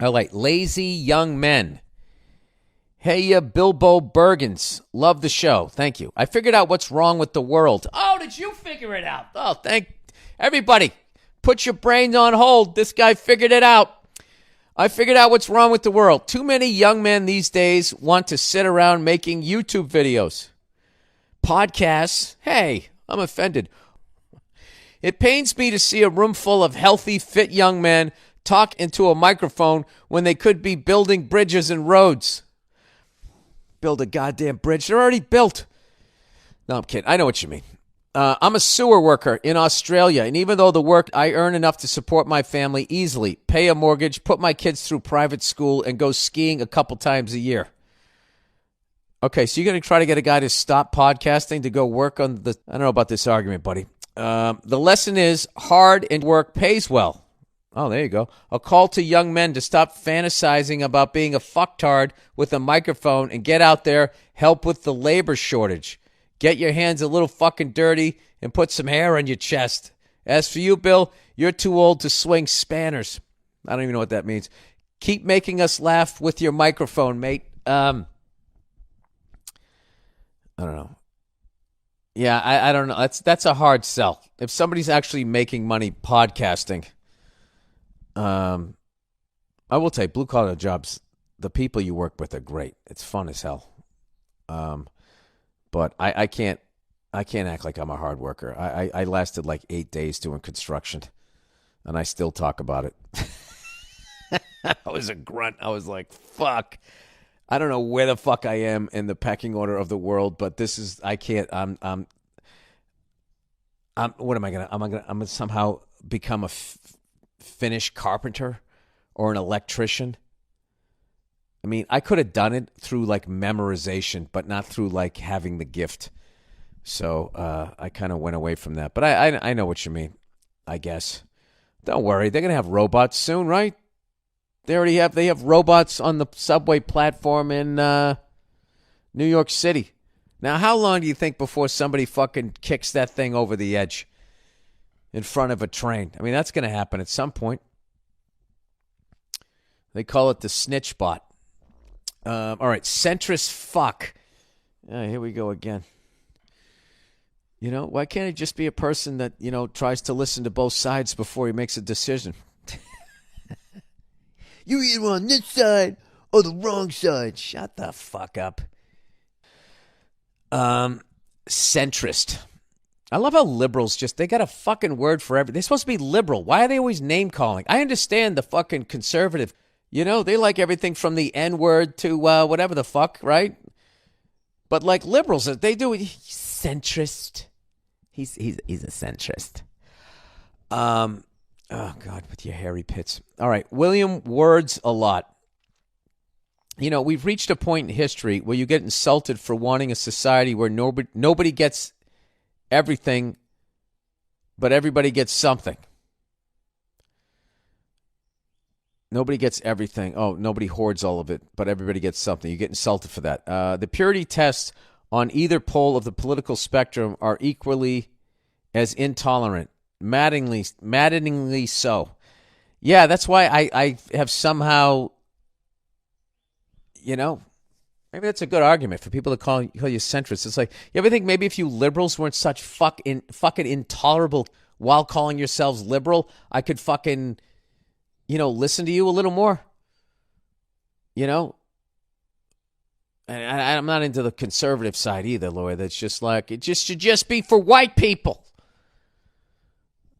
All right, lazy young men. Hey, Bilbo Bergens. Love the show. Thank you. I figured out what's wrong with the world. Oh, did you figure it out? Oh, thank everybody. Put your brains on hold. This guy figured it out. I figured out what's wrong with the world. Too many young men these days want to sit around making YouTube videos. Podcasts. Hey, I'm offended. It pains me to see a room full of healthy, fit young men talk into a microphone when they could be building bridges and roads. Build a goddamn bridge. They're already built. No, I'm kidding. I know what you mean. I'm a sewer worker in Australia, and even though the work, I earn enough to support my family easily, pay a mortgage, put my kids through private school, and go skiing a couple times a year. Okay, so you're going to try to get a guy to stop podcasting to go work on the... I don't know about this argument, buddy. The lesson is hard and work pays well. Oh, there you go. A call to young men to stop fantasizing about being a fucktard with a microphone and get out there, help with the labor shortage. Get your hands a little fucking dirty and put some hair on your chest. As for you, Bill, you're too old to swing spanners. I don't even know what that means. Keep making us laugh with your microphone, mate. I don't know. Yeah, I don't know. That's a hard sell. If somebody's actually making money podcasting, I will tell you, blue collar jobs, the people you work with are great. It's fun as hell. But I can't act like I'm a hard worker. I lasted like 8 days doing construction, and I still talk about it. I was a grunt. I was like, fuck. I don't know where the fuck I am in the pecking order of the world, but this is, I can't, what am I I'm gonna somehow become a Finnish carpenter or an electrician. I mean, I could have done it through like memorization, but not through like having the gift. So I kind of went away from that. But I know what you mean, I guess. Don't worry, they're gonna have robots soon, right? They have robots on the subway platform in New York City. Now, how long do you think before somebody fucking kicks that thing over the edge in front of a train? I mean, that's going to happen at some point. They call it the snitch bot. All right, centrist fuck. Here we go again. You know, why can't it just be a person that, you know, tries to listen to both sides before he makes a decision? You either on this side or the wrong side. Shut the fuck up. Centrist. I love how liberals they got a fucking word for everything. They're supposed to be liberal. Why are they always name calling? I understand the fucking conservative. You know, they like everything from the N-word to whatever the fuck, right? But like liberals, they do it. Centrist. He's a centrist. Oh, God, with your hairy pits. All right, William words a lot. You know, we've reached a point in history where you get insulted for wanting a society where nobody gets everything, but everybody gets something. Nobody gets everything. Oh, nobody hoards all of it, but everybody gets something. You get insulted for that. The purity tests on either pole of the political spectrum are equally as intolerant. Maddeningly so. Yeah, that's why I have somehow, you know, maybe that's a good argument for people to call you centrists. It's like, you ever think maybe if you liberals weren't such fucking intolerable while calling yourselves liberal, I could fucking, you know, listen to you a little more? You know? And I'm not into the conservative side either, Lloyd. That's just like, it just should just be for white people.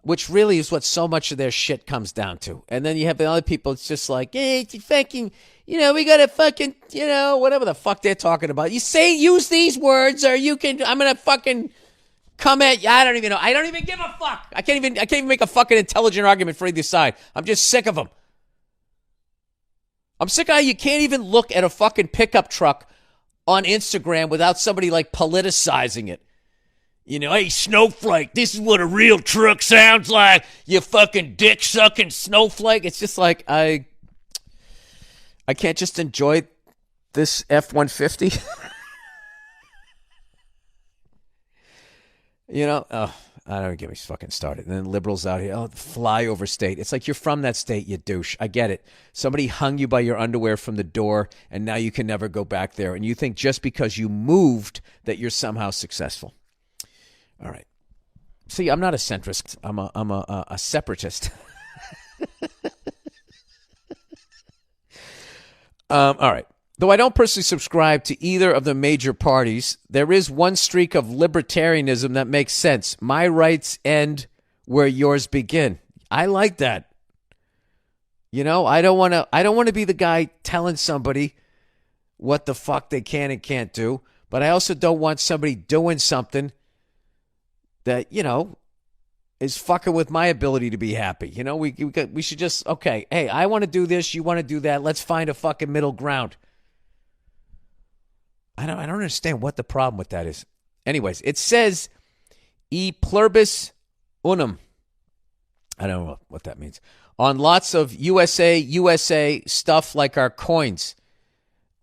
Which really is what so much of their shit comes down to. And then you have the other people, it's just like, hey, it's fucking, you know, we got to fucking, you know, whatever the fuck they're talking about. You say, use these words, or you can, I'm going to fucking come at you. I don't even know. I don't even give a fuck. I can't even make a fucking intelligent argument for either side. I'm just sick of them. I'm sick of how you can't even look at a fucking pickup truck on Instagram without somebody like politicizing it. You know, hey, snowflake, this is what a real truck sounds like, you fucking dick-sucking snowflake. It's just like, I can't just enjoy this F-150. You know, I don't get me fucking started. And then liberals out here, flyover state. It's like, you're from that state, you douche. I get it. Somebody hung you by your underwear from the door, and now you can never go back there. And you think just because you moved that you're somehow successful. All right. See, I'm not a centrist. I'm a separatist. All right. Though I don't personally subscribe to either of the major parties, there is one streak of libertarianism that makes sense. My rights end where yours begin. I like that. You know, I don't want to be the guy telling somebody what the fuck they can and can't do, but I also don't want somebody doing something that, you know, is fucking with my ability to be happy. You know, we should just, okay, hey, I want to do this, you want to do that. Let's find a fucking middle ground. I don't understand what the problem with that is. Anyways, it says e pluribus unum. I don't know what that means. On lots of USA stuff like our coins.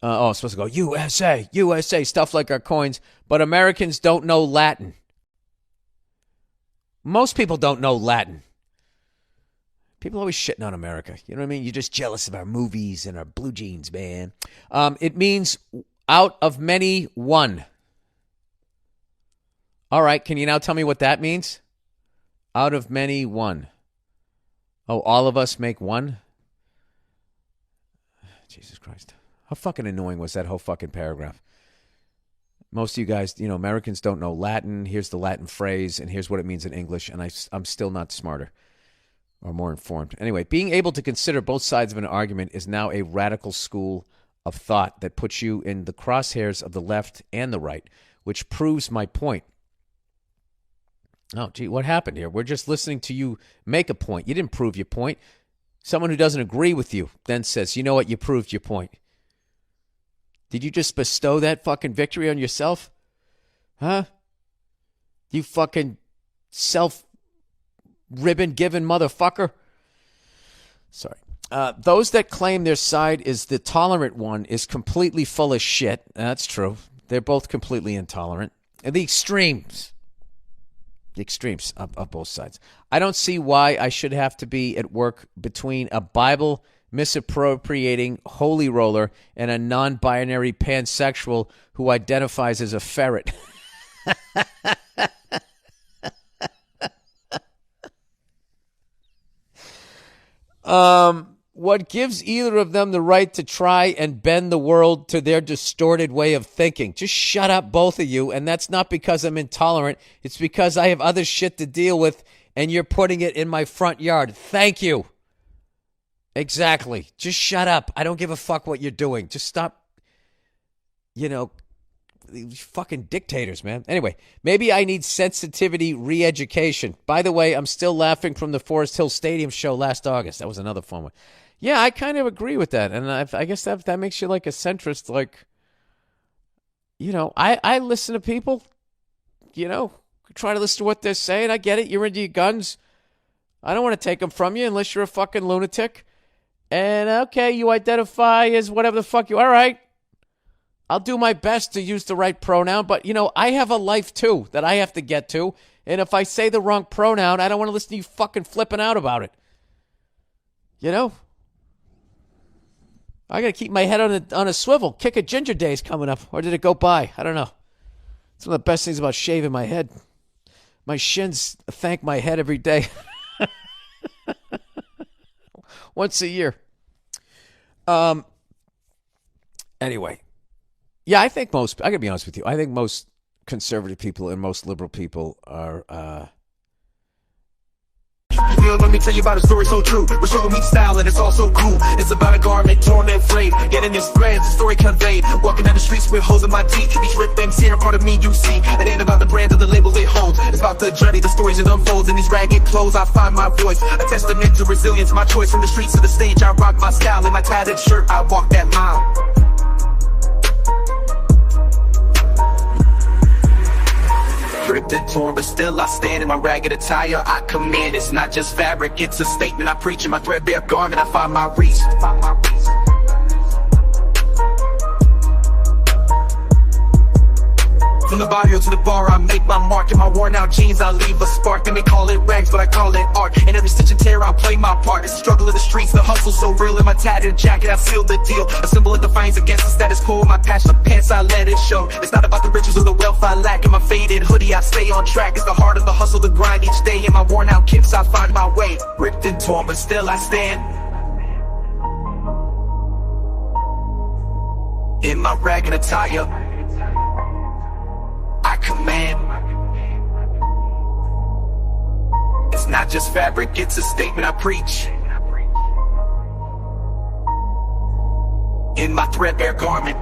I'm supposed to go USA, stuff like our coins. But Americans don't know Latin. Most people don't know Latin. People always shitting on America. You know what I mean? You're just jealous of our movies and our blue jeans, man. It means out of many, one. All right, can you now tell me what that means? Out of many, one. Oh, all of us make one? Jesus Christ. How fucking annoying was that whole fucking paragraph? Most of you guys, you know, Americans don't know Latin. Here's the Latin phrase, and here's what it means in English, and I'm still not smarter or more informed. Anyway, being able to consider both sides of an argument is now a radical school of thought that puts you in the crosshairs of the left and the right, which proves my point. Oh, gee, what happened here? We're just listening to you make a point. You didn't prove your point. Someone who doesn't agree with you then says, you know what, you proved your point. Did you just bestow that fucking victory on yourself? Huh? You fucking self-ribbon-giving motherfucker? Sorry. Those that claim their side is the tolerant one is completely full of shit. That's true. They're both completely intolerant. And the extremes of both sides. I don't see why I should have to be at work between a Bible misappropriating holy roller and a non-binary pansexual who identifies as a ferret. What gives either of them the right to try and bend the world to their distorted way of thinking? Just shut up, both of you. And that's not because I'm intolerant. It's because I have other shit to deal with, and you're putting it in my front yard. Thank you. Exactly. Just shut up. I don't give a fuck what you're doing. Just stop, these fucking dictators, man. Anyway, maybe I need sensitivity re-education. By the way, I'm still laughing from the Forest Hill Stadium show last August. That was another fun one. Yeah, I kind of agree with that. And I guess that makes you like a centrist. Like, I listen to people, try to listen to what they're saying. I get it. You're into your guns. I don't want to take them from you unless you're a fucking lunatic. And, okay, you identify as whatever the fuck you are. All right. I'll do my best to use the right pronoun. But, I have a life, too, that I have to get to. And if I say the wrong pronoun, I don't want to listen to you fucking flipping out about it. I got to keep my head on a swivel. Kick a ginger day is coming up. Or did it go by? I don't know. It's one of the best things about shaving my head. My shins thank my head every day. Once a year. Anyway. Yeah, I think I got to be honest with you. I think most conservative people and most liberal people are... Let me tell you about a story so true. We're showing me style and it's all so cool. It's about a garment torn and frayed, getting this thread, the story conveyed. Walking down the streets with holes in my teeth. These ripped things here, part of me you see. It ain't about the brand or the label it holds. It's about the journey, the stories it unfolds. In these ragged clothes I find my voice. A testament to resilience, my choice. From the streets to the stage I rock my style. In my tattered shirt I walk that mile. Ripped and torn, but still I stand in my ragged attire. I command, it's not just fabric, it's a statement. I preach in my threadbare garment, I find my reason. From the barrio to the bar, I make my mark. In my worn out jeans, I leave a spark. They may call it rags, but I call it art. In every stitch and tear, I'll play my part. It's the struggle of the streets, the hustle so real. In my tattered jacket, I sealed the deal. A symbol of defiance against the status quo. My passion of pants, I let it show. It's not about the riches or the wealth I lack. In my faded hoodie, I stay on track. It's the heart of the hustle, the grind each day. In my worn out kicks, I find my way. Ripped and torn, but still I stand. In my ragged attire, I command. It's not just fabric, it's a statement I preach. In my threadbare garment,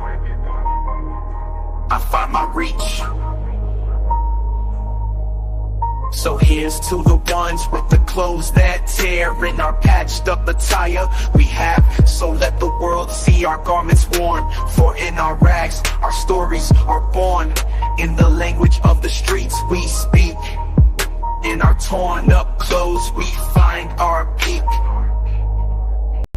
I find my reach. So here's to the ones with the clothes that tear. In our patched up attire we have, so let the world see our garments worn. For in our rags, our stories are born. In the language of the streets we speak. In our torn up clothes we find our peak.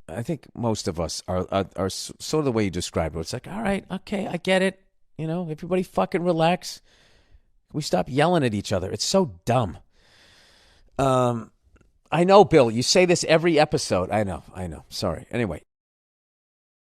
I think most of us are sort of the way you described it. It's like, all right, okay, I get it. You know, everybody fucking relax. We stop yelling at each other. It's so dumb. I know, Bill, you say this every episode. I know. Sorry. Anyway,